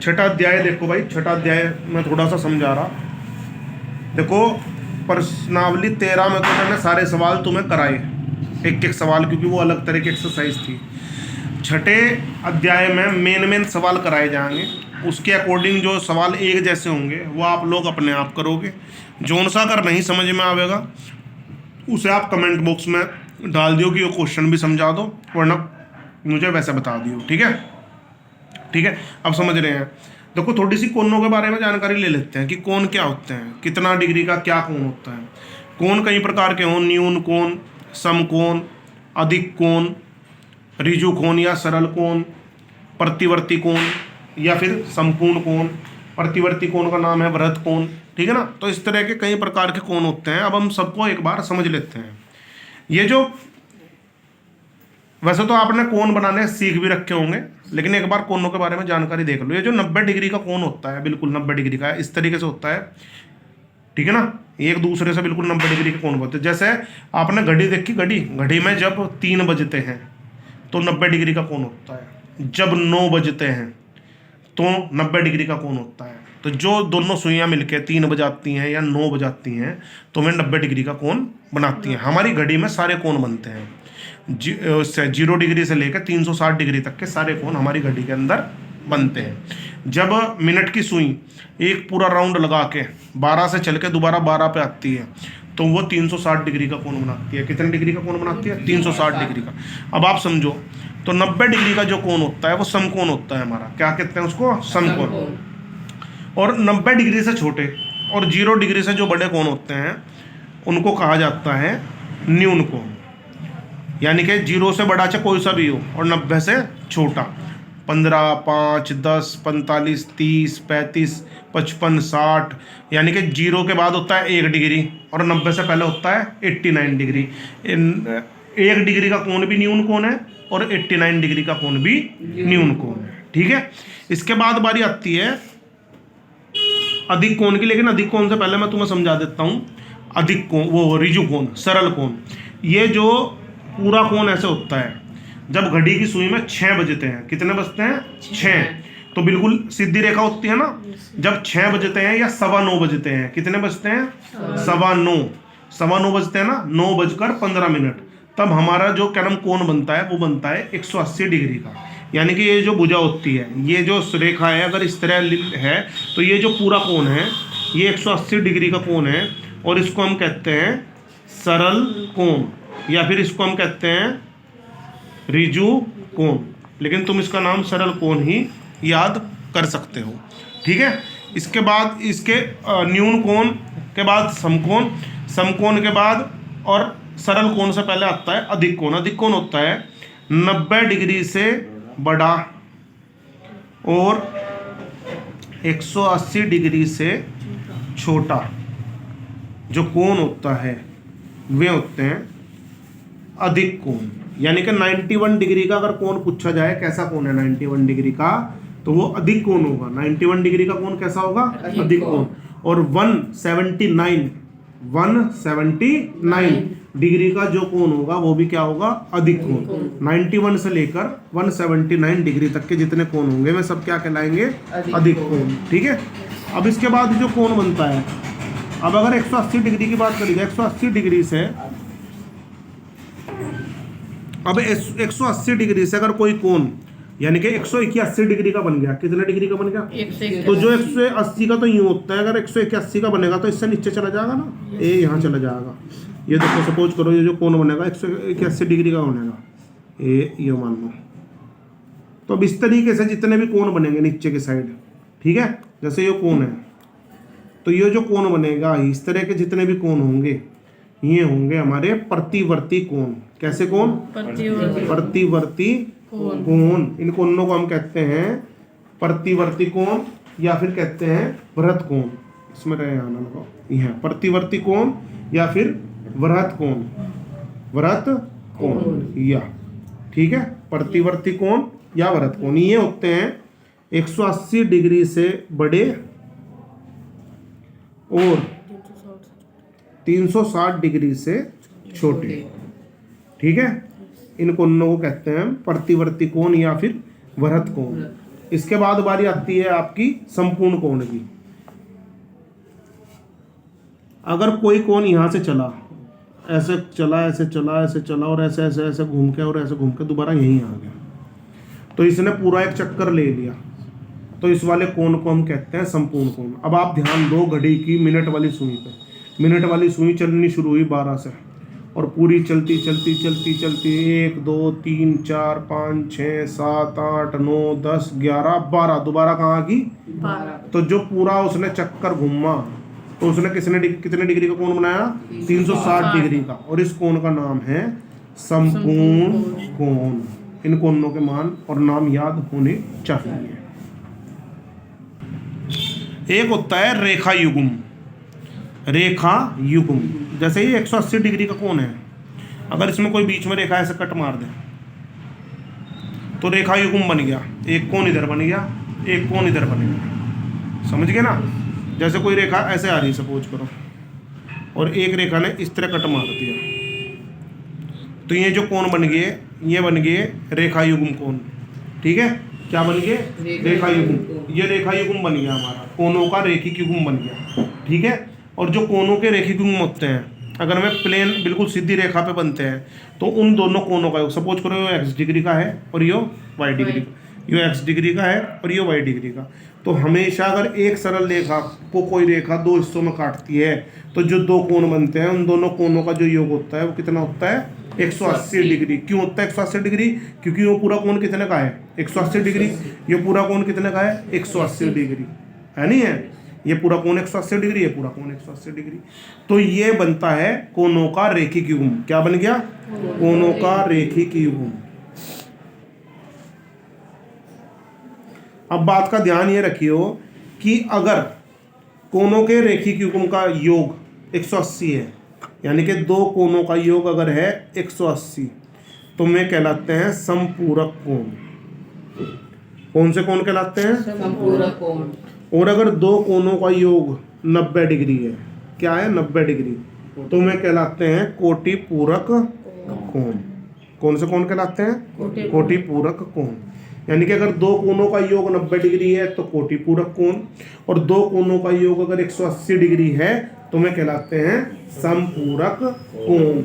छठा अध्याय देखो भाई, छठा अध्याय मैं थोड़ा सा समझा रहा। देखो प्रश्नावली 13 में तो मैंने सारे सवाल तुम्हें कराए, एक एक सवाल, क्योंकि वो अलग तरह की एक्सरसाइज थी। छठे अध्याय में मेन सवाल कराए जाएंगे, उसके अकॉर्डिंग जो सवाल एक जैसे होंगे वो आप लोग अपने आप करोगे। जौन सा अगर नहीं समझ में आवेगा उसे आप कमेंट बॉक्स में डाल दियो कि वो क्वेश्चन भी समझा दो, वरना मुझे वैसे बता दियो। ठीक है, ठीक है, अब समझ रहे हैं। देखो थोड़ी सी कोणों के बारे में जानकारी ले लेते हैं कि कोण क्या होते हैं, कितना डिग्री का क्या कोण होता है। कोण कई प्रकार के हों, न्यून कोण, समकोण, अधिक कोण, ऋजु कोण या सरल कोण, प्रतिवर्ती कोण या फिर संपूर्ण कोण। प्रतिवर्ती कोण का नाम है वृत्त कोण। ठीक है ना, तो इस तरह के कई प्रकार के कोण होते हैं। अब हम सबको एक बार समझ लेते हैं। ये जो वैसे तो आपने कोण बनाने सीख भी रखे होंगे, लेकिन एक बार कोणों के बारे में जानकारी देख लो। ये जो 90 डिग्री का कोण होता है, बिल्कुल 90 डिग्री का इस तरीके से होता है। ठीक है ना, एक दूसरे से बिल्कुल 90 डिग्री के कोण होते हैं। जैसे आपने घड़ी देखी, घड़ी में जब 3 बजते हैं तो 90 डिग्री का कोण होता है। जब 9 बजते हैं तो 90 डिग्री का कोण होता है। तो जो दोनों सुइयां मिलकर 3 बजाती हैं या 9 बजाती हैं तो वे 90 डिग्री का कोण बनाती हैं। हमारी घड़ी में सारे कोण बनते हैं, 0 डिग्री से लेकर 360 डिग्री तक के सारे कोण हमारी घड़ी के अंदर बनते हैं। जब मिनट की सुई एक पूरा राउंड लगा के 12 से चल के दोबारा 12 पे आती है तो वो 360 डिग्री का कोण बनाती है। कितने डिग्री का कोण बनाती है? 360 डिग्री का। अब आप समझो, तो 90 डिग्री का जो कोण होता है वो समकोण होता है हमारा। क्या कहते हैं उसको? समकोण। और 90 डिग्री से छोटे और 0 डिग्री से जो बड़े कोण होते हैं उनको कहा जाता है न्यून कोण। यानी कि 0 से बड़ा चाहे कोई सा भी हो और 90 से छोटा। 15, 5, 10, 45, 30, 35, 55, 60, यानी कि 0 के बाद होता है 1 डिग्री और 90 से पहले होता है 89 डिग्री। 1 डिग्री का कोण भी न्यून कोण है और 89 डिग्री का कोण भी न्यून कोण है। ठीक है, इसके बाद बारी आती है अधिक कोण की। लेकिन अधिक कोण से पहले मैं तुम्हें समझा देता हूं। अधिक कोण, वो ऋजु कोण, सरल कोण। ये जो पूरा कोण ऐसे होता है जब घड़ी की सुई में 6 बजते हैं। कितने बजते हैं? 6। तो बिल्कुल सीधी रेखा होती है ना। जब 6 बजते हैं या 9:15 बजते हैं, कितने बजते हैं? 9:15। 9:15 बजते हैं ना, 9:15 तब हमारा जो कर्म कोण बनता है वो बनता है 180 डिग्री का। यानी कि ये जो भुजा होती है, ये जो रेखा है अगर इस तरह है तो ये जो पूरा कोण है ये 180 डिग्री का कोण है और इसको हम कहते हैं सरल कोण या फिर इसको हम कहते हैं ऋजु कोण। लेकिन तुम इसका नाम सरल कोण ही याद कर सकते हो। ठीक है, इसके बाद इसके न्यून कोण के बाद समकोण, समकोण के बाद और सरल कोण से पहले आता है अधिक कोण। अधिक कोण होता है 90 डिग्री से बड़ा और 180 डिग्री से छोटा जो कोण होता है वे होते हैं अधिक कोण। यानी कि 91 डिग्री का अगर कोण पूछा जाए कैसा कोण है 91 डिग्री का, तो वो अधिक कोण होगा। 91 डिग्री का कोण कैसा होगा? अधिक कोण। और 179 डिग्री का जो कोण होगा वो भी क्या होगा? अधिक कोण। 91 से लेकर 179 डिग्री तक के जितने कोण होंगे वे सब क्या कहलाएंगे? अधिक कोण। ठीक है, अब इसके बाद जो कोण बनता है, अब अगर 180 डिग्री की बात करी जाए, 180 डिग्री से अब 180 डिग्री से अगर कोई कोण यानी कि 181 डिग्री का बन गया, कितने डिग्री का बन गया? तो जो 180 का तो यूं होता है, अगर 181 का बनेगा तो इससे नीचे चला जाएगा ना, ये यहाँ चला जाएगा। ये देखो सपोज करो ये जो कोण बनेगा 181 डिग्री का बनेगा, ये मान लो। तो अब इस तरीके से जितने भी कोण बनेंगे नीचे की साइड, ठीक है, जैसे ये कोण है तो ये जो कोण बनेगा इस तरह के जितने भी कोण होंगे ये होंगे हमारे प्रतिवर्ती कोण। कैसे कोण? प्रतिवर्ती कोण। इन कोणों को हम कहते हैं प्रतिवर्ती कोण या फिर कहते हैं वृत्त कोण। इसमें रहे आना लगाओ, यह प्रतिवर्ती कोण या फिर वृत्त कोण। वृत्त कोण या, ठीक है, प्रतिवर्ती कोण या वृत्त कोण। ये होते हैं 180 डिग्री से बड़े और 360 डिग्री से छोटे। ठीक है, इन कोणों को कहते हैं प्रतिवर्ती कोण या फिर वृत्त कोण। इसके बाद बारी आती है आपकी संपूर्ण कोण की। अगर कोई कोण यहाँ से चला, ऐसे चला, ऐसे चला, ऐसे चला और ऐसे ऐसे ऐसे घूम के और ऐसे घूम के दोबारा यहीं आ गया, तो इसने पूरा एक चक्कर ले लिया, तो इस वाले कोण को हम कहते हैं संपूर्ण कोण। अब आप ध्यान दो घड़ी की मिनट वाली सुई पे। मिनट वाली सुई चलनी शुरू हुई 12 से और पूरी चलती चलती चलती चलती 1 2 3 4 5 6 7 8 9 10 11 12, दोबारा कहाँ की 12। तो जो पूरा उसने चक्कर घूमा तो उसने कितने डिग्री का कोण बनाया? 360 डिग्री का। और इस कोण का नाम है संपूर्ण कोण। इन कोणों के मान और नाम याद होने चाहिए। एक होता है रेखा युग्म। रेखा युग्म जैसे ये 180 डिग्री का कोण है, अगर इसमें कोई बीच में रेखा ऐसे कट मार दे तो रेखा युग्म बन गया। एक कोण इधर बन गया, एक कोण इधर बन गया, समझ गए ना। जैसे कोई रेखा ऐसे आ रही सपोज करो और एक रेखा ने इस तरह कट मार दिया, तो ये जो कोण बन गए ये बन गए रेखा युग्म कोण। ठीक है, क्या बन गए? रेखा युग्म। ये रेखा युग्म बन गया हमारा, कोणों का रेखिक युग्म बन गया। ठीक है, और जो कोणों के रेखिक युग्म होते हैं, अगर हमें प्लेन बिल्कुल सीधी रेखा पे बनते हैं तो उन दोनों कोणों का सपोज करो ये x डिग्री का है और ये y डिग्री का, ये x डिग्री का है और ये y डिग्री का। तो हमेशा अगर एक सरल रेखा को कोई रेखा दो हिस्सों में काटती है तो जो दो कोण बनते हैं उन दोनों कोणों का जो योग होता है वो कितना होता है? 180 डिग्री। क्यों होता है 180 डिग्री? क्योंकि वो पूरा कोण कितने का है? 180 डिग्री। ये पूरा कोण कितने का है? 180 डिग्री है, नहीं है? ये पूरा कोण 180 डिग्री, ये पूरा कोण 180 डिग्री। तो ये बनता है कोणों का रेखिक युग्म। क्या बन गया? कोणों का रेखिक युग्म। अब बात का ध्यान ये रखियो कि अगर कोणों के रेखिक युग्म का योग 180 है, यानी कि दो कोणों का योग अगर है 180, तो वे कहलाते हैं संपूरक कोण। कौन से कोण कहलाते हैं? संपूरक कोण। और अगर दो कोणों का योग 90 डिग्री है, क्या है? 90 डिग्री, तो वे कहलाते हैं कोटि पूरक कोण। कौन से कोण कहलाते हैं? कोटि पूरक कोण। यानी कि अगर दो कोणों का योग 90 डिग्री है तो कोटि पूरक कोण, और दो कोणों का योग अगर 180 डिग्री है तो वे कहलाते हैं संपूरक कोण।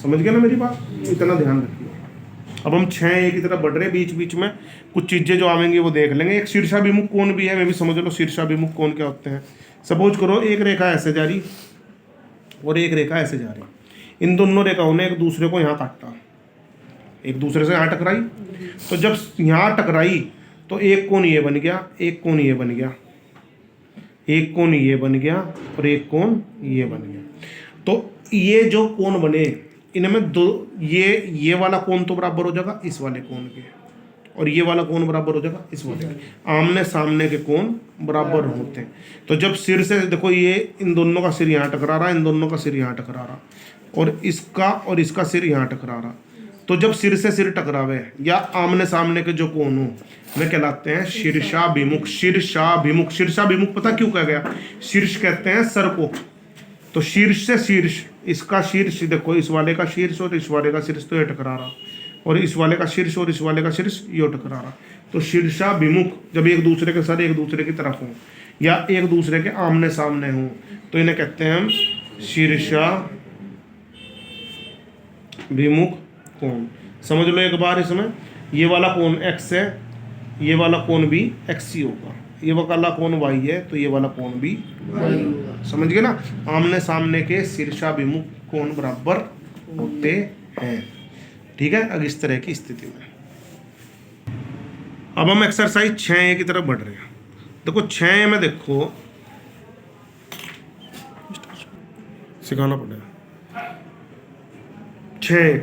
समझ गए ना मेरी बात? इतना ध्यान रखिए। अब हम 6A की तरफ बढ़ रहे हैं, बीच बीच में कुछ चीज़ें जो आवेंगी वो देख लेंगे। एक शीर्षाभिमुख कोण भी है, मैं भी समझ लो शीर्षाभिमुख कोण क्या होते हैं। सपोज करो एक रेखा ऐसे जा रही और एक रेखा ऐसे जा रही, इन दोनों रेखाओं ने एक दूसरे को यहाँ काटा, एक दूसरे से यहाँ टकराई। तो जब यहाँ टकराई तो एक कोण ये बन गया, एक कोण ये बन गया, एक कोण ये बन गया और एक कोण ये बन गया। तो ये जो कोण बने इनमें दो, ये वाला कोण तो बराबर हो जाएगा इस वाले कोण के, और ये वाला कोण बराबर हो जाएगा इस वाले के। आमने सामने के कोण बराबर होते हैं। तो जब सिर से देखो, ये इन दोनों का सिर यहाँ टकरा रहा, इन दोनों का सिर यहाँ टकरा रहा, और इसका सिर यहाँ टकरा रहा। तो जब सिर से सिर टकरावे या आमने सामने के जो कोण हो वे कहलाते हैं शीर्षाभिमुख। शीर्षाभिमुख, शीर्षाभिमुख पता क्यों कहा गया? शीर्ष कहते हैं सर को, तो शीर्ष से शीर्ष, इसका शीर्ष देखो, इस वाले का शीर्ष और इस वाले का शीर्ष तो ये टकरा रहा, और इस वाले का शीर्ष और इस वाले का शीर्ष ये टकरा रहा। तो शीर्षाभिमुख जब एक दूसरे के सर एक दूसरे की तरफ हो या एक दूसरे के आमने सामने हो तो इन्हें कहते हैं हम शीर्षाभिमुख कोण। समझ लो एक बार, इसमें ये वाला कोण x है, ये वाला कोण भी x ही होगा, ये वाला कोण y है तो ये वाला कोण भी y होगा। समझ गए ना? आमने सामने के शीर्षाभिमुख कोण बराबर होते हैं। ठीक है, अब इस तरह की स्थिति में अब हम एक्सरसाइज 6A की तरफ बढ़ रहे हैं। देखो 6A में देखो सिखाना पड़ेगा। 6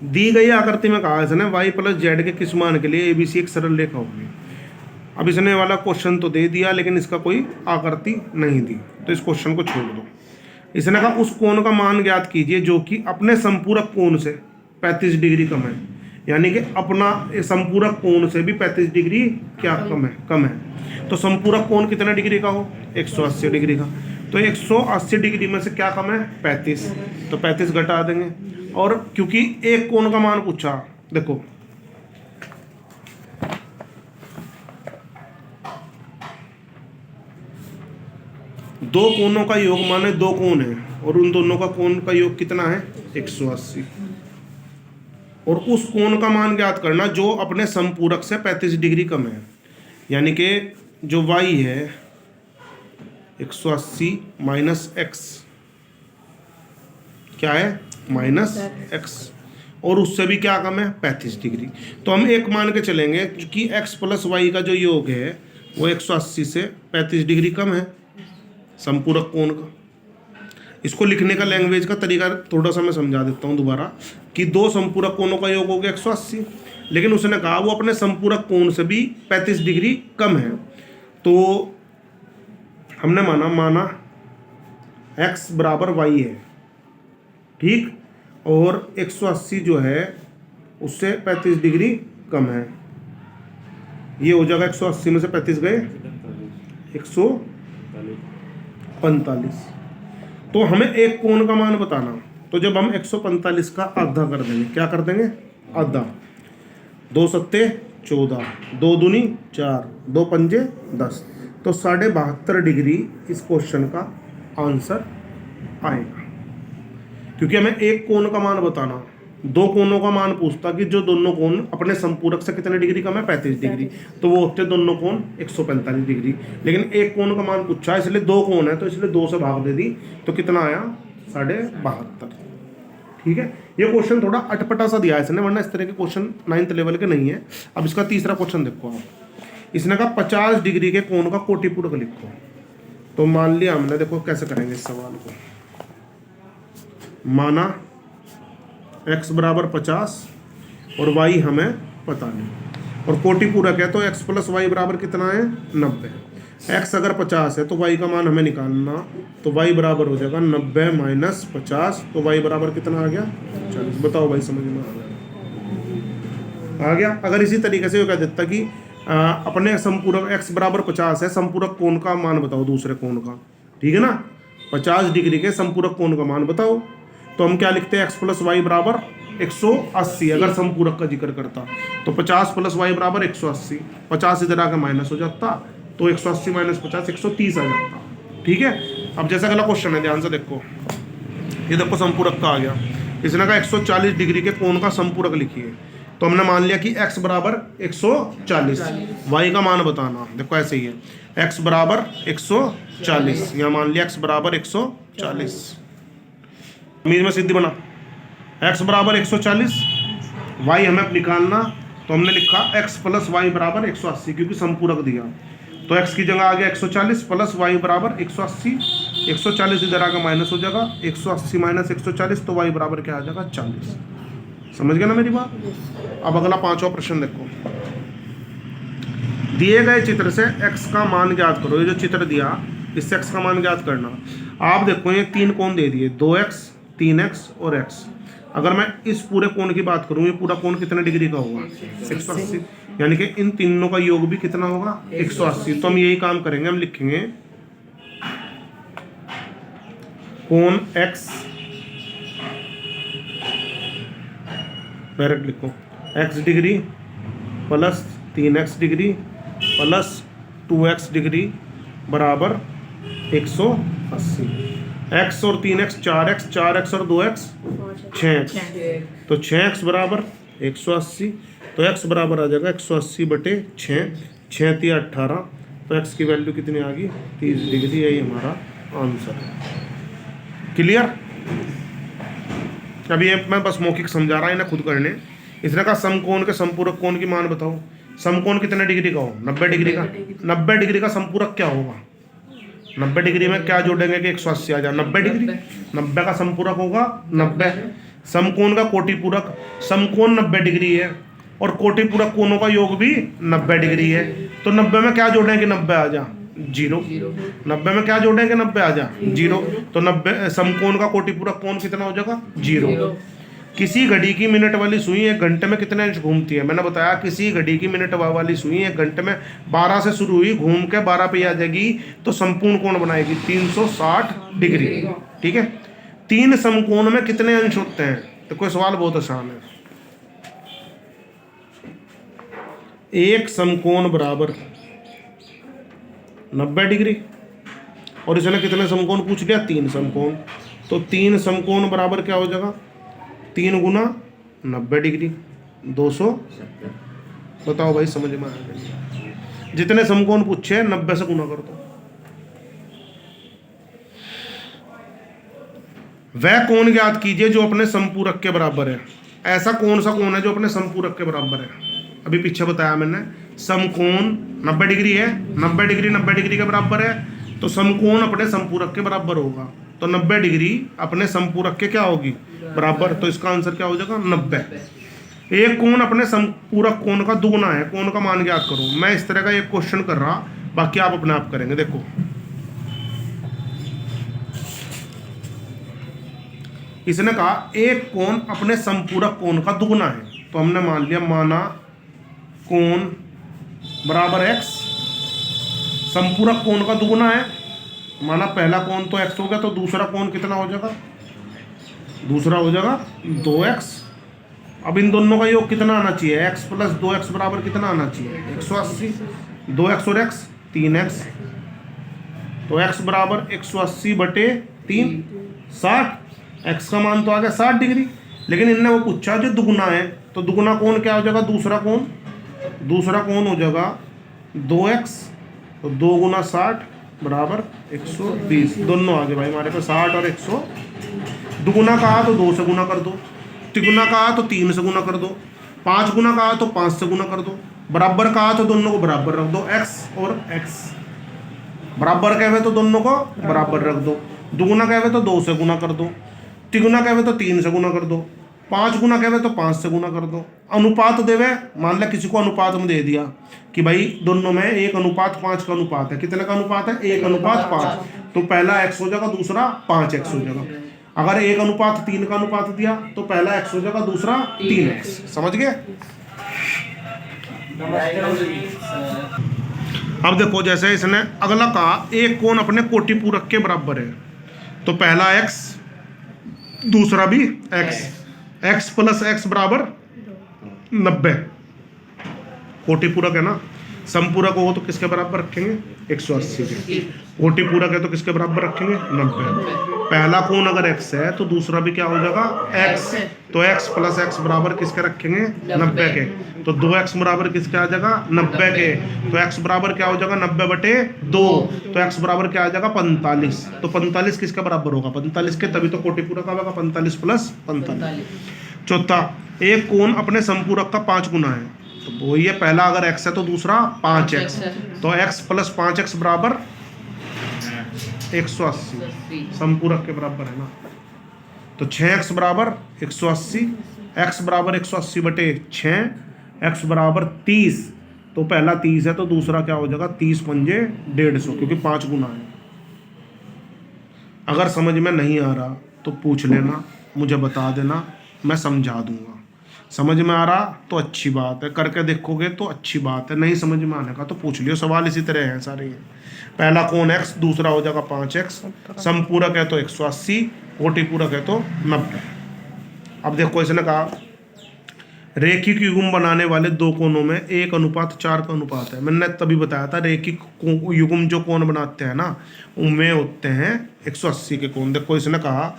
दी गई आकृति में कहा इसने y प्लस जेड के किस मान के लिए ABC एक सरल रेखा होगी। अब इसने वाला क्वेश्चन तो दे दिया लेकिन इसका कोई आकृति नहीं दी, तो इस क्वेश्चन को छोड़ दो। इसने कहा उस कोण का मान ज्ञात कीजिए जो कि अपने संपूरक कोण से 35 डिग्री कम है, यानी कि अपना संपूरक कोण से भी 35 डिग्री क्या कम है। तो संपूरक कोण कितने डिग्री का हो? 180 डिग्री का। तो 180 डिग्री में से क्या कम है? 35, तो 35 घटा देंगे। और क्योंकि एक कोण का मान पूछा, देखो दो कोणों का योग माने दो कोण है और उन दोनों का कोण का योग कितना है 180, और उस कोण का मान ज्ञात करना जो अपने समपूरक से 35 डिग्री कम है। यानी कि जो y है 180 माइनस एक्स क्या है माइनस एक्स, और उससे भी क्या कम है 35 डिग्री। तो हम एक मान के चलेंगे कि x प्लस वाई का जो योग है वो 180 से 35 डिग्री कम है संपूरक कोण का। इसको लिखने का लैंग्वेज का तरीका थोड़ा सा मैं समझा देता हूँ दोबारा कि दो संपूरक कोणों का योग हो गया 180, लेकिन उसने कहा वो अपने संपूरक कोण से भी 35 डिग्री कम है। तो हमने माना x बराबर y है, ठीक, और 180 जो है उससे 35 डिग्री कम है। ये हो जाएगा 180 में से 35 गए 145। तो हमें एक कोण का मान बताना, तो जब हम 145 का आधा कर देंगे, क्या कर देंगे आधा, 2 सत्ते 14, 2 दूनी 4, 2 पंजे 10, तो 72.5 डिग्री इस क्वेश्चन का आंसर आएगा। क्योंकि हमें एक कोण का मान बताना, दो कोणों का मान पूछता कि जो दोनों कोण अपने संपूरक से कितने डिग्री कम है 35 डिग्री, तो वो होते दोनों कोण 145 डिग्री। लेकिन एक कोण का मान पूछा इसलिए दो कोण है तो इसलिए 2 से भाग दे दी, तो कितना आया 72। ठीक है, ये क्वेश्चन थोड़ा अटपटा सा दिया है इसने, वरना इस तरह के क्वेश्चन 9th लेवल के नहीं है। अब इसका तीसरा क्वेश्चन देखो आप, इसने कहा 50 डिग्री के कोण का कोटिपूरक लिखो। तो मान लिया हमने, देखो कैसे करेंगे इस सवाल को, माना x बराबर 50 और y हमें पता नहीं, और कोटिपूरक है तो x प्लस वाई बराबर कितना है 90। x अगर 50 है तो y का मान हमें निकालना, तो y बराबर हो जाएगा 90 माइनस 50, तो y बराबर कितना आ गया 40। बताओ भाई समझ में आ गया? अगर इसी तरीके से वो कह देता कि अपने संपूरक x बराबर 50 है, संपूरक कोण का मान बताओ दूसरे कोण का, ठीक है ना, 50 डिग्री के संपूरक कोण का मान बताओ, तो हम क्या लिखते हैं x प्लस वाई बराबर 180। अगर संपूरक का जिक्र करता तो 50 प्लस वाई बराबर 180, 50 इधर आकर माइनस हो जाता, तो 180 माइनस 50 130 आ जाता। ठीक है, अब जैसा अगला क्वेश्चन है ध्यान से देखो, ये देखो संपूरक का आ गया, इसने कहा 140 डिग्री के कोण का संपूरक लिखिए। तो हमने मान लिया कि x बराबर 140, y का मान बताना, देखो ऐसे ही है, x बराबर 140, यहाँ मान लिया x बराबर 140, मीज में सिद्धि बना, x बराबर 140, y हमें निकालना, तो हमने लिखा x प्लस वाई बराबर 180, क्योंकि संपूरक दिया, तो x की जगह आ गया 140 प्लस y बराबर 180, 140 इधर आकर माइनस हो जाएगा, 180 माइनस 140, तो y बराबर क्या आ जाएगा 40। समझ गया ना मेरी बात? अब अगला पांचवा प्रश्न देखो, दिए गए चित्र से x का मान ज्ञात करो। ये जो चित्र दिया इससे x का मान ज्ञात करना। आप देखो ये तीन कोण दे दिए, 2x 3x और x। अगर मैं इस पूरे कोण की बात करूं, ये पूरा कोण कितने डिग्री का होगा 180, यानी कि इन तीनों का योग भी कितना होगा 180। तो हम यही काम करेंगे, हम लिखेंगे कोण x, डायरेक्ट लिखो x degree plus 3x degree plus 2x degree बराबर 180। x और 3x 4x, 4x और 2x 6x, तो 6x बराबर 180, तो x बराबर आ जाएगा 180 बटे 6, 6 3 18, तो x की वैल्यू कितनी आ गई 30 डिग्री। यही हमारा आंसर है। क्लियर? अब ये मैं बस मौखिक समझा रहा है इन्हें खुद करने। इसने कहा समकोण के संपूरक कोण की मान बताओ। समकोण कितने डिग्री का हो 90 डिग्री का। 90 डिग्री का संपूरक क्या होगा, 90 डिग्री में क्या जोड़ेंगे कि 180 आ जाए 90 डिग्री, 90 का संपूरक होगा 90। समकोण का कोटिपूरक, समकोण 90 डिग्री है और कोटिपूरक कोणों का योग भी 90 डिग्री है, तो 90 में क्या जोड़ेंगे 90 आ जा 0, 90 में क्या जोड़ेंगे 90 आ जा 0, तो 90 समकोण का कोटिपूरक कोण कितना हो जाएगा 0। किसी घड़ी की मिनट वाली सुई एक घंटे में कितने अंश घूमती है। मैंने बताया किसी घड़ी की मिनट वाली सुई एक घंटे में 12 से शुरू हुई, घूम के 12 पे आ जाएगी, तो संपूर्ण कोण बनाएगी 360 डिग्री। ठीक है, 3 समकोण में कितने अंश होते हैं, तो कोई सवाल बहुत आसान है। एक समकोण बराबर 90 डिग्री, और इसने कितने समकोण पूछ लिया, 3 समकोण। तो 3 समकोण बराबर क्या हो जाएगा, 3 गुना 90 डिग्री 270। बताओ भाई समझ में आया? जितने समकोण पूछे 90 से गुना कर दो। वह कोण ज्ञात कीजिए जो अपने समपूरक के बराबर है। ऐसा कौन सा कोण है जो अपने समपूरक के बराबर है? अभी पीछे बताया मैंने, समकोण 90 डिग्री है, 90 डिग्री 90 डिग्री के बराबर है, तो समकोण अपने समपूरक के बराबर होगा। तो 90 डिग्री अपने समपूरक के क्या होगी, बराबर। तो इसका आंसर क्या हो जाएगा, 90। एक कोण अपने समपूरक कोण का दुगुना है, कोण का मान ज्ञात करो। मैं इस तरह का एक क्वेश्चन कर रहा, बाकी आप अपने आप करेंगे। देखो इसने कहा एक कोण अपने समपूरक कोण का दुगुना है, तो हमने मान लिया, माना कोण बराबर x, समपूरक कोण का दुगुना है, माना पहला कोण तो x हो गया, तो दूसरा कोण कितना हो जाएगा, दूसरा हो जाएगा 2x। अब इन दोनों का योग कितना आना चाहिए, x प्लस 2x बराबर कितना आना चाहिए, 180। 2x और x 3x, तो x बराबर 180 बटे 3 60। x का मान तो आ गया 60 डिग्री, लेकिन इनने वो पूछा जो दुगुना है, तो दुगुना कोण क्या हो जाएगा, दूसरा कोण, दूसरा कोण हो जाएगा 2x, तो 2 गुना 60 बराबर 120। दोनों आगे भाई हमारे पे 60 और 100। दुगुना कहा तो 2 से गुना कर दो, तिगुना कहा तो 3 से गुना कर दो, 5 गुना कहा तो 5 से गुना कर दो, बराबर कहा तो दोनों को बराबर रख दो, x और x बराबर कहे तो दोनों को बराबर रख दो, दुगुना कहे तो 2 से गुना कर दो, तिगुना कहे तो 3 से गुना कर दो, 5 गुना कहे तो 5 से गुना कर दो। अनुपात देवे, मान लिया किसी को अनुपात में दे दिया कि भाई दोनों में 1:5 का अनुपात है, कितने का अनुपात है, 1:5, तो पहला x हो जाएगा, दूसरा 5x हो जाएगा। अगर 1:3 का अनुपात दिया तो पहला x हो जाएगा, दूसरा 3x। समझ गए? अब देखो जैसे इसने अगला कहा एक कोण अपने कोटि पूरक के बराबर है, तो पहला x दूसरा भी x, x प्लस x बराबर 90। कोटि पूरक है ना, समपूरक हो तो किसके बराबर रखेंगे, 180 के। कोटि पूरक है तो किसके बराबर रखेंगे, 90। पहला कोण अगर x है तो दूसरा भी क्या हो जाएगा, x, तो x प्लस x बराबर किसके रखेंगे, 90 के। तो 2x बराबर किसके आ जाएगा, 90 के। तो x बराबर क्या हो जाएगा, 90 बटे 2, तो x बराबर क्या आ जाएगा, 45। तो 45 किसके बराबर होगा, 45 के, तभी तो कोटि पूरक आएगा, 45 प्लस 45। चौथा, एक कोण अपने समपूरक का 5 गुना है, तो वही है, पहला अगर x है तो दूसरा 5x, तो x प्लस 5x बराबर 180, समपूरक के बराबर है ना। तो 6x बराबर 180, x बराबर 180 बटे 6, x बराबर 30, तो पहला 30 है तो दूसरा क्या हो जाएगा, 30 पंजे 150, क्योंकि 5 गुना है। अगर समझ में नहीं आ रहा तो पूछ लेना, मुझे बता देना, मैं समझा दूंगा। समझ में आ रहा तो अच्छी बात है, करके देखोगे तो अच्छी बात है, नहीं समझ में आने का तो पूछ लियो। सवाल इसी तरह हैं सारे। पहला कोण x, दूसरा हो जाएगा 5x, समपूरक है तो 180, कोटि पूरक है तो 90। अब देखो इसने कहा रेखिक युग्म बनाने वाले दो कोणों में 1:4 का अनुपात है। मैंने तभी बताया था रेखिक युग्म जो कोण बनाते हैं ना, उनमें होते हैं 180 के कोण। देखो इसने कहा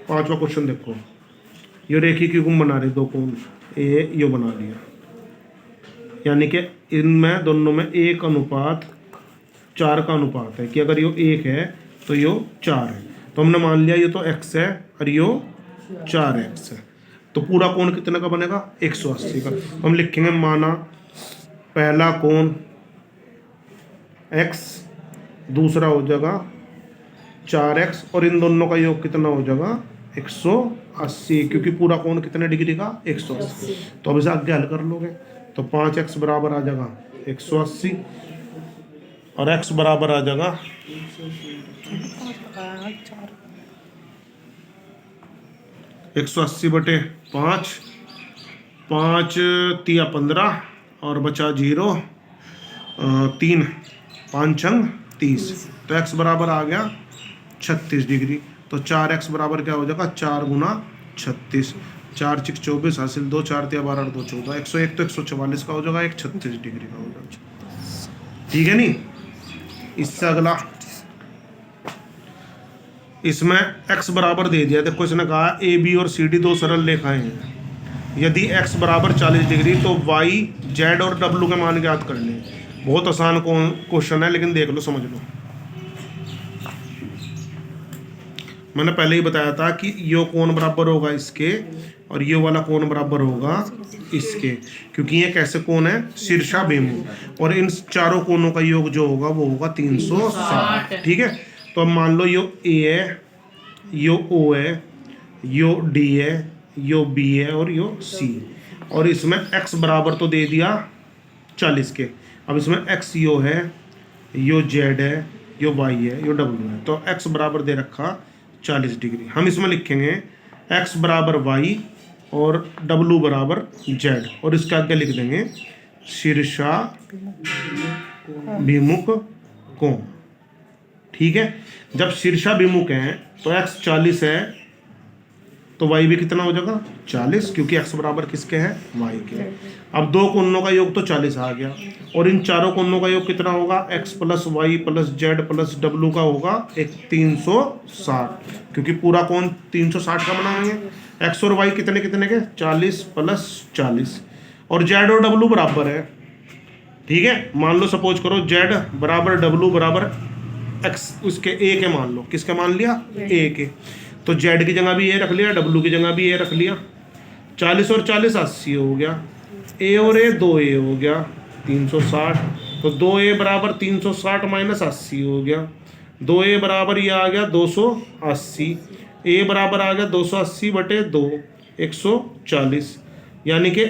5वां क्वेश्चन देखो, ये रेखिक युग्म बना रहे दो कोण, ये बना दिया, यानी कि इनमें दोनों में 1:4 का अनुपात है, कि अगर यो 1 है तो यो 4 है। तो हमने मान लिया ये तो x है और यो 4x है, तो पूरा कोण कितने का बनेगा, 180 का। तो हम लिखेंगे माना पहला कोण x, दूसरा हो जाएगा 4x, और इन दोनों का योग कितना हो जाएगा, 180, क्योंकि पूरा कोण कितने डिग्री का, 180। तो अब इसे आगे हल कर लोगे तो 5x बराबर आ जाएगा 180, और x बराबर आ जाएगा 180 बटे 5, 5 तिया 15 और बचा 0, 3 5 छंग 30, तो x बराबर आ गया 36 डिग्री। तो 4x बराबर क्या हो जाएगा, 4 गुना 36, 4 6 24 हासिल 2, 4 तिया 12 और 2 14, 101 तो 144 का हो जाएगा, एक 36 डिग्री का हो जाएगा। ठीक है नी। इससे अगला इसमें x बराबर दे दिया। देखो इसने कहा ए बी और सी डी दो सरल रेखाएं हैं, यदि x बराबर 40 डिग्री तो y z और w के मान ज्ञात कर लें। बहुत आसान क्वेश्चन है, लेकिन देख लो, समझ लो। मैंने पहले ही बताया था कि यो कोण बराबर होगा इसके और ये वाला कोण बराबर होगा इसके, क्योंकि ये कैसे कोण है, शीर्षाभिमुख। और इन चारों कोणों का योग जो होगा वो होगा 360। ठीक है, तो अब मान लो यो ए है, यो ओ है, यो डी है, यो बी है और यो सी। और इसमें x बराबर तो दे दिया 40 के। अब इसमें x यो है, यो z है, यो y है, यो w है। तो x बराबर दे रखा 40 डिग्री। हम इसमें लिखेंगे x बराबर y और w बराबर z, और इसके आगे लिख देंगे शीर्षाभिमुख कोण। ठीक है, जब शीर्षाभिमुख है तो x 40 है तो y भी कितना हो जाएगा 40, क्योंकि x बराबर किसके हैं, y के। अब दो कोणों का योग तो 40 आ गया, और इन चारों कोणों का योग कितना होगा, x plus y plus z plus डब्लू का होगा एक 360, क्योंकि पूरा कोण 360 का बनाएंगे। x और y कितने कितने के, 40 प्लस 40, और z और w बराबर है। ठीक है, मान लो सपोज करो z बराबर w बराबर x, उसके a के मान लो, किसके मान लिया, a के। तो z की जगह भी a रख लिया, w की जगह भी a रख लिया। 40 और 40 80 हो गया, a और a 2a हो गया 360। तो 2a बराबर 360 माइनस 80 हो गया। 2a बराबर ये आ गया 280, a बराबर आ गया 280 बटे 2 140, यानी कि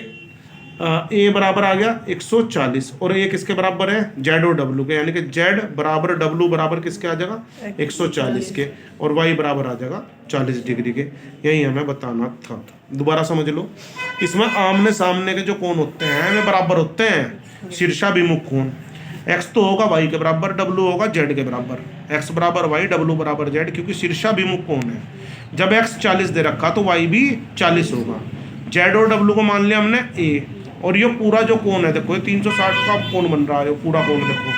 a बराबर आ गया 140। और a किसके बराबर है, z और w के, यानी कि z बराबर w बराबर किसके आ जाएगा 140 के, और y बराबर आ जाएगा 40 डिग्री के। यही हमें बताना था। दोबारा समझ लो, इसमें आमने सामने के जो कोण होते हैं वे बराबर होते हैं, शीर्षाभिमुख कोण। x तो होगा y के बराबर, w होगा z के बराबर। x बराबर y, w बराबर z, क्योंकि शीर्षाभिमुख कोण है। जब x 40 दे रखा तो y भी 40 होगा। z और w को मान लिया हमने a, और ये पूरा जो कोण है देखो, ये 360 का कोण बन रहा है, पूरा कोण देखो।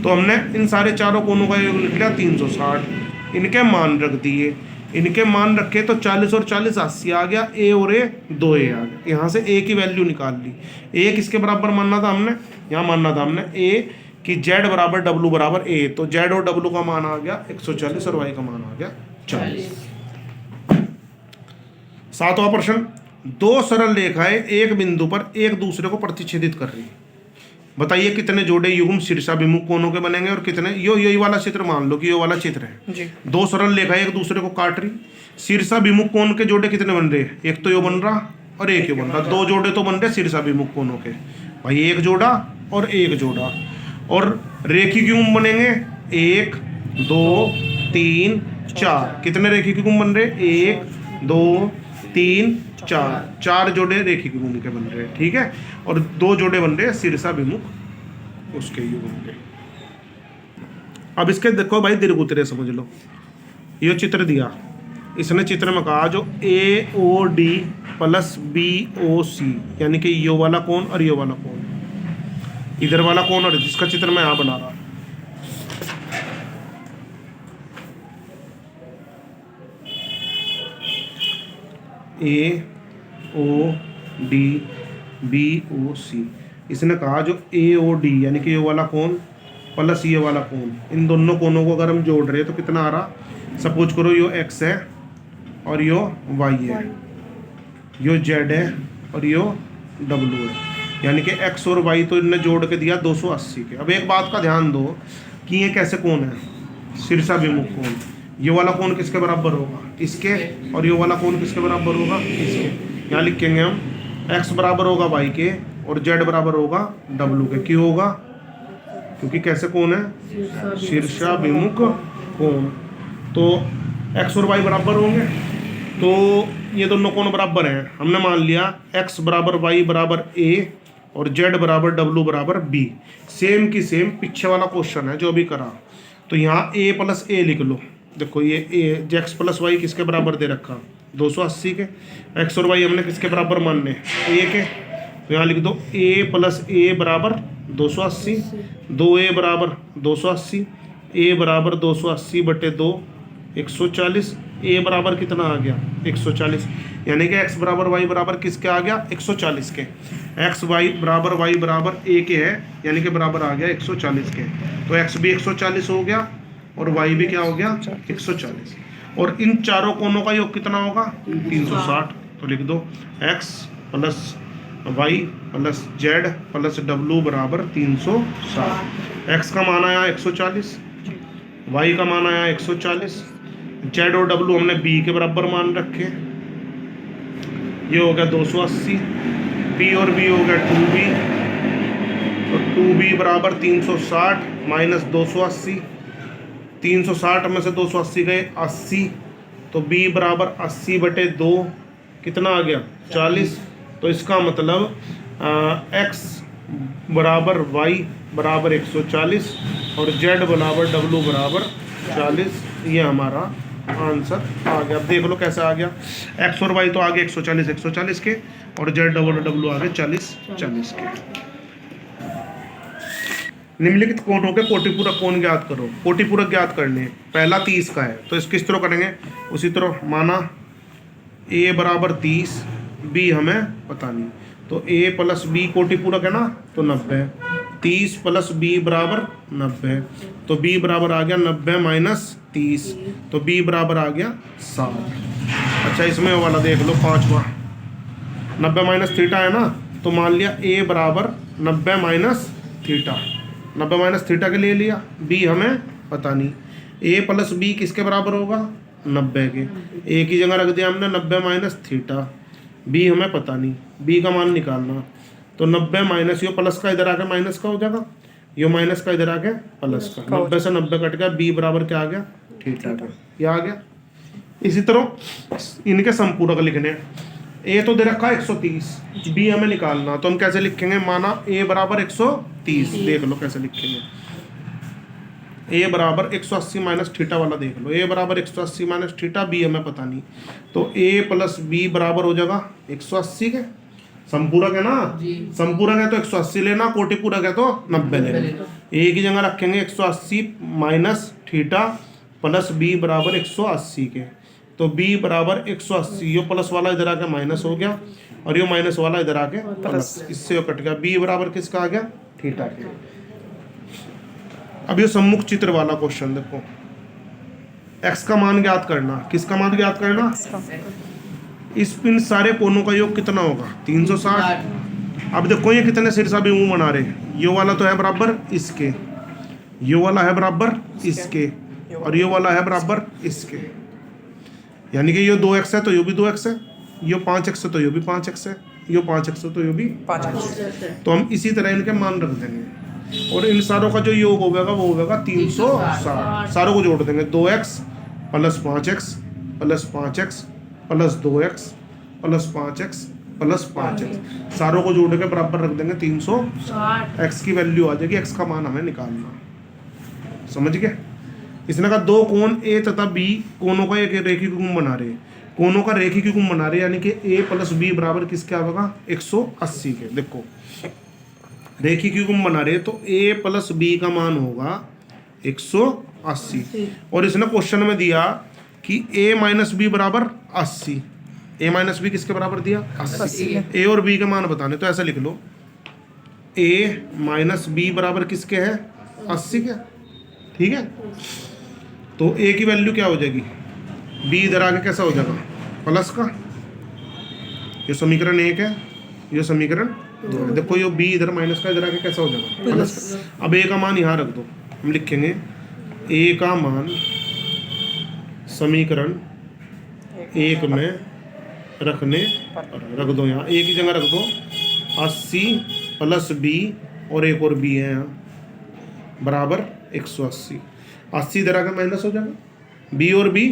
तो हमने इन सारे चारों कोणों का योग लिख लिया 360, इनके मान रख दिए। इनके मान रखे तो 40 और 40 80 आ गया, a और a 2a आ गया। यहाँ से a की वैल्यू निकाल ली। a किसके बराबर मानना था हमने, यहाँ मानना था हमने a कि z बराबर w बराबर a, तो z और w का मान आ गया 140 और y का मान आ गया 40। 7वां प्रश्न, दो सरल रेखाएं एक बिंदु पर एक दूसरे को प्रतिच्छेदित कर रही। बताइए कितने जोड़े युग्म शीर्षाभिमुख कोणों के बनेंगे, और कितने, यही वाला चित्र मान लो कि ये वाला चित्र है जी। दो सरल रेखाएं एक दूसरे को काट रही। शीर्षाभिमुख कोण के जोड़े कितने बन रहे, एक तो यो बन रहा और एक यो बन रहा। दो जोड़े तो बन रहे शीर्षाभिमुख कोणों के भाई, एक जोड़ा और एक जोड़ा। और रेखिक युग्म बनेंगे 1 2 3 4। कितने रेखिक युग्म बन रहे, 1 2 3 4, 4 जोड़े रेखिक युग्म के बन रहे हैं। ठीक है, और 2 जोड़े बन रहे हैं शीर्षाभिमुख उसके युग्म के। अब इसके देखो भाई दीर्घ उत्तरीय समझ लो। ये चित्र दिया, इसने चित्र में कहा जो AOD प्लस BOC, यानी कि यो वाला कोण और यो वाला कोण, इधर वाला कोण, और जिसका चित्र मैं यहाँ बना रहा। AOD BOC, इसने कहा जो AOD यानी कि ये वाला कोण प्लस ये वाला कोण, इन दोनों कोणों को अगर हम जोड़ रहे हैं तो कितना आ रहा। सपोज करो यो x है और यो y है, यो z है और यो w है, यानी कि x और y तो इनने जोड़ के दिया 280 के। अब एक बात का ध्यान दो कि ये कैसे कोण है, शीर्षाभिमुख कोण। ये वाला कोण किसके बराबर होगा, इसके, और ये वाला कोण किसके बराबर होगा, इसके। यहाँ लिखेंगे हम x बराबर होगा y के और z बराबर होगा w के। क्यों होगा, क्योंकि कैसे कोण है, शीर्षाभिमुख कोण। तो x और y बराबर होंगे, तो ये दोनों कोण बराबर हैं। हमने मान लिया x बराबर y बराबर a और z बराबर w बराबर b। सेम की सेम पीछे वाला क्वेश्चन है जो अभी करा। तो यहाँ a प्लस a लिख लो। देखो ये a x प्लस y किसके बराबर दे रखा, 280 के। x और y हमने किसके बराबर मानने, a के। तो यहाँ लिख दो a प्लस a बराबर 280, 2a बराबर 280, a बराबर 280 बटे 2 140, ए बराबर कितना आ गया 140, यानी कि x बराबर y बराबर किसके आ गया 140 के। x y बराबर a के है, यानी कि बराबर आ गया 140 के। तो x भी 140 हो गया और y भी क्या हो गया 140। और इन चारों कोनों का योग कितना होगा 360। तो लिख दो x plus y plus z plus w बराबर 360। x का मान आया 140, y का मान आया 140, z और w हमने b के बराबर मान रखे, ये हो गया 280, b और b हो गया 2b, तो 2b बराबर 360 माइनस 280, 360 में से 280 गए 80, तो b बराबर 80/2 कितना आ गया 40। तो इसका मतलब x बराबर y बराबर 140 और z बराबर w बराबर 40, ये हमारा आंसर आ गया। अब देख लो कैसे आ गया, x और y तो आगे 140 के और z और w आगे 40 के। निम्नलिखित कोणों के कोटिपूरक कोण ज्ञात करो। कोटिपूरक ज्ञात करने, पहला 30 का है तो इसको किस तरह करेंगे, उसी तरह माना a बराबर 30, b हमें पता नहीं, तो a प्लस b कोटिपूरक है ना, तो 90, 30 प्लस b बराबर 90, तो b बराबर आ गया 90 माइनस 30, तो b बराबर आ गया 60। अच्छा इसमें वाला देख लो 5वां, 90 माइनस थीटा है ना, तो मान लिया a बराबर 90 माइनस थीटा, 90 माइनस थीटा के लिए लिया, b हमें पता नहीं, a प्लस b किसके बराबर होगा 90 के, a की जगह रख दिया हमने 90 माइनस थीटा, b हमें पता नहीं, b का मान निकालना, तो 90 माइनस यो प्लस का इधर आके माइनस का हो जाएगा, यो माइनस का इधर आके प्लस का, 90 से 90 कट गया, b बराबर क्या आ गया थीटा का, क्या आ गया। इसी तरह इनके समपूरक लिखने हैं, a तो दे रखा है 130, b हमें निकालना, तो हम कैसे लिखेंगे, माना a बराबर 130, देख लो कैसे लिखेंगे, a बराबर 180 माइनस थीटा वाला देख लो, a बराबर 180 माइनस थीटा, b हमें पता नहीं, तो a प्लस b बराबर हो जाएगा 180 के। संपूरक है ना, संपूरक है तो 180 लेना, कोटिपूरक है तो 90 लेना, a की जगह रखेंगे 180 माइनस थीटा प्लस b बराबर 180 के, तो b बराबर 180, यो प्लस वाला इधर आके माइनस हो गया और यो माइनस वाला इधर आके प्लस, इससे यो कट गया, b बराबर किसका आ गया थीटा के। अब ये सम्मुख चित्र वाला क्वेश्चन देखो, x का मान ज्ञात करना, किसका मान ज्ञात करना, इस इन सारे कोनों का योग कितना होगा 360। अब देखो ये कितने शीर्षा बिंदु बना रहे, ये वाला तो है बराबर इसके, ये वाला है बराबर इसके और ये वाला है बराबर इसके, यानी कि ये 2x है तो ये भी 2x है, ये 5x है तो ये भी 5x है, ये 5x है तो ये भी 5x है, तो हम इसी तरह इनके मान रख देंगे और इन सारों का जो योग होगा वो होगा 360, सारों को जोड़ देंगे, 2x plus 5x plus 5x plus 2x plus 5x plus 5x, सारों को जोड़ के बराबर रख देंगे 360, x की वैल्यू आ जाएगी, x का मान हमें निकालना, समझ गए। इसने कहा दो कोण a तथा b कोनों का एक रेखी गुण बना रहे, कोनों का रेखी गुण बना रहे, यानी कि a प्लस b बराबर किसके आएगा 180 के। देखो रेखी गुण बना रहे तो a प्लस b का मान होगा 180, और इसने क्वेश्चन में दिया कि a माइनस बी बराबर 80, a माइनस बी किसके बराबर दिया 80, a और b के मान बताने, तो ऐसा लिख लो a माइनस बी बराबर किसके है 80 के, ठीक है। तो a की वैल्यू क्या हो जाएगी, b इधर आके कैसा हो जाएगा प्लस का, ये समीकरण 1 है, ये समीकरण 2 है, देखो ये b इधर माइनस का इधर आके कैसा हो जाएगा प्लस। अब a का मान यहाँ रख दो, हम लिखेंगे a का मान समीकरण 1 में रखने रख दो, यहाँ a की जगह रख दो 80 प्लस b और एक और b है यहाँ बराबर 180, 80 इधर आकर माइनस हो जाएगा, b और b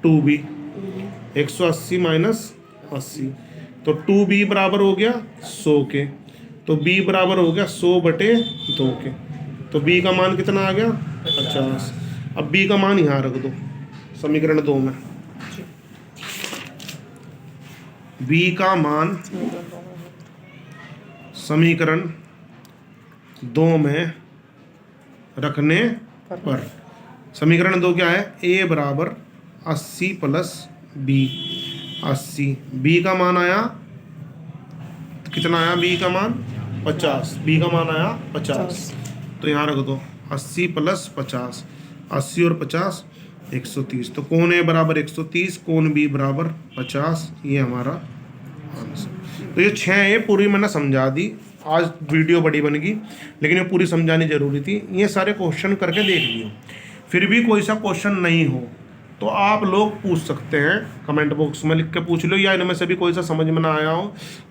2b, 180 माइनस 80, तो 2b बराबर हो गया 100 के, तो b बराबर हो गया 100/2 के, तो b का मान कितना आ गया 50। अब b का मान यहाँ रख दो समीकरण 2 में, b का मान समीकरण 2 में रखने पर, समीकरण 2 क्या है, a बराबर 80 प्लस बी, 80, बी का मान आया कितना आया, बी का मान 50, बी का मान आया 50, तो यहाँ रख दो 80 प्लस 50, 80 और 50 130, तो कोण ए बराबर 130, कोण बी बराबर 50, ये हमारा आंसर। तो ये 6 ये पूरी मैंने समझा दी, आज वीडियो बड़ी बन गई लेकिन ये पूरी समझानी जरूरी थी। ये सारे क्वेश्चन करके देख लियो, फिर भी कोई सा क्वेश्चन नहीं हो तो आप लोग पूछ सकते हैं, कमेंट बॉक्स में लिख के पूछ लो, या इनमें से भी कोई सा समझ में ना आया हो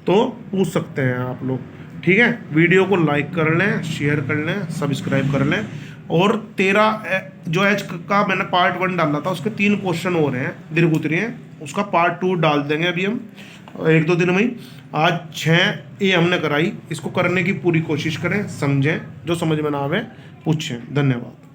तो पूछ सकते हैं आप लोग, ठीक है। वीडियो को लाइक कर लें, शेयर कर लें, सब्सक्राइब कर लें। और 13 जो एच का मैंने पार्ट 1 डाला था उसके 3 क्वेश्चन हो रहे हैं दीर्घ उत्तरीय हैं, उसका पार्ट 2 डाल देंगे अभी हम 1-2 दिन में ही। आज 6 ये हमने कराई, इसको करने की पूरी कोशिश करें, समझें, जो समझ में ना आवे पूछें। धन्यवाद।